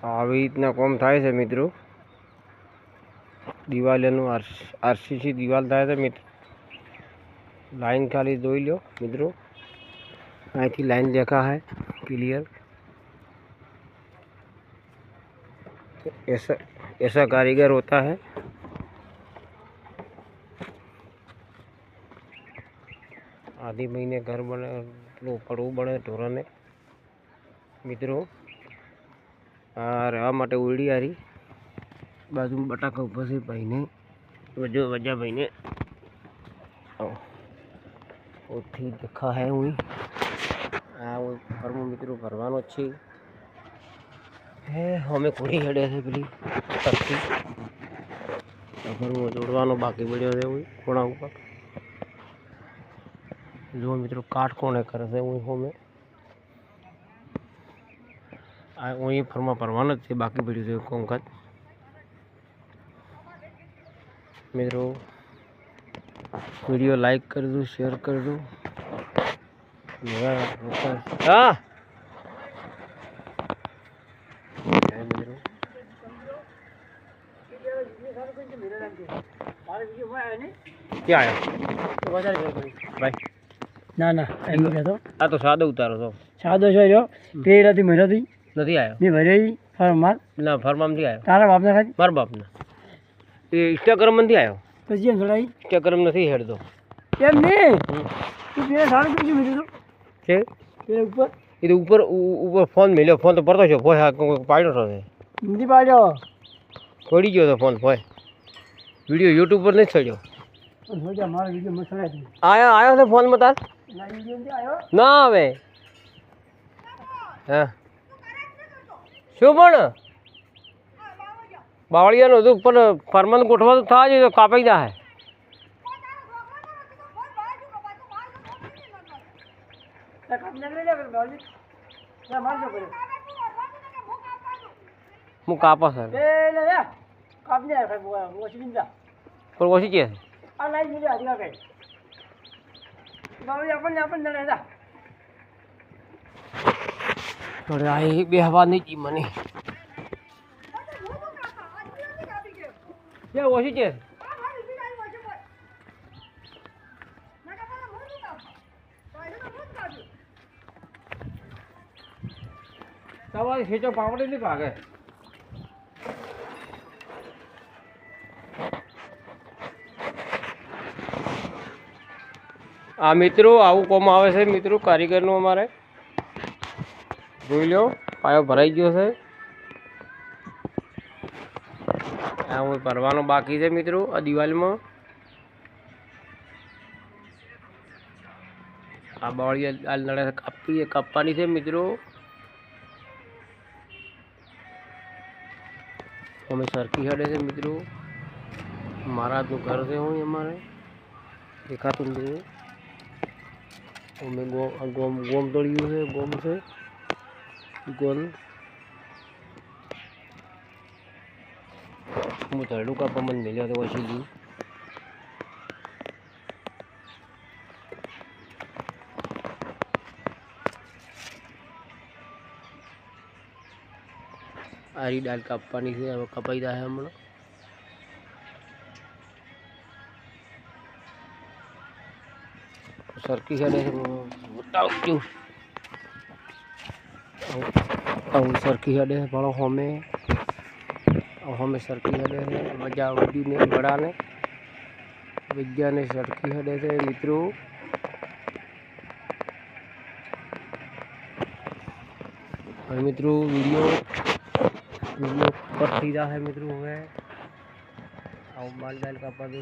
આવી રીતના કોમ થાય છે મિત્રો। દિવાલનું આરસીસી દિવાલ થાય છે મિત્રો। लाइन खाली જોઈ લો મિત્રો। અહીંથી लाइन देखा है क्लियर। ऐसा कारीगर होता है। आधी महीने घर बने पड़વું બને ઢોરાને મિત્રો। આ રહેવા માટે ઓરડી આરી બાજુમાં બટાકા ઊભા છે ભાઈને વજા ભાઈને ઓથી દેખા है हुई आ फर्म मित्रों भरवानो छे है हमें कोड़ी हेडे है पेली तकती फर्म जोड़वानो बाकी बढ़ियो है हुई कोणा ऊपर जो मित्रों काट कोने करे से हुई हमें आ वही फर्मा भरवानो छे बाकी बढ़ियो है कामकाज मित्रों। वीडियो लाइक कर दो शेयर कर दो। हाँ क्या आया भाई ना ना एम कहतो आ तो सादो उतारो तो सादो छो जो पेड़ थी मरो थी नहीं आयो नहीं भरे फरमार ना फरमाम नहीं आयो तारा बाप ने खाई मार बाप ने ये इंस्टाग्राम में नहीं आयो तो जी हम थोड़ा इंस्टाग्राम नहीं हेड दो एम नहीं तू पेड़ सारे कुछ मिले तो के पेड़ ऊपर ये ऊपर ऊपर फोन मिलो फोन तो पड़ता छो फोन पाड़ो छो नहीं पाड़ो पड़ी गयो तो फोन फोन वीडियो यूट्यूब पर नहीं चढ़ियो हो जा मारा वीडियो मसला है आयो आयो से फोन में तार ना वीडियो नहीं आयो ना आवे हाँ શું પણ બાવળિયાનું હતું પણ ફરમાન ગોઠવા તો થાય જ તો કાપાઈ જાય હું કાપા સર પણ ઓછી છે થોડે આ બેહવા નહીં જી મને કે ઓછી છે તમારી ખેંચો પાવડે નહીં ભાગે આ મિત્રો આવું કોમ આવે છે મિત્રો કારીગરનું અમારે જોઈ લો પાયો ભરાઈ ગયો છે આ હું ભરવાનો બાકી છે મિત્રો આ દિવાલમાં આ બાવળી આ નળે કાપવાની છે મિત્રો અમે સરખી હેડે છે મિત્રો મહારાજનું ઘર છે હું અમારે દેખાતું નથી અમે ગોમ તોડ્યું છે ગોમ છે गोल मुझे का पमन मिले तो वैसे जी आरी डाल कापवानी से हम कपाई दा है हमने सरकी है बताओ क्यों सरकी हेडे है बड़ो हमें सरकी हेडे है मजा वडी ने बड़ा ने विद्या ने सरकी हेडे से मित्रों और मित्रों वीडियो कट थी रहा है मित्रों है माल डाल का पा दो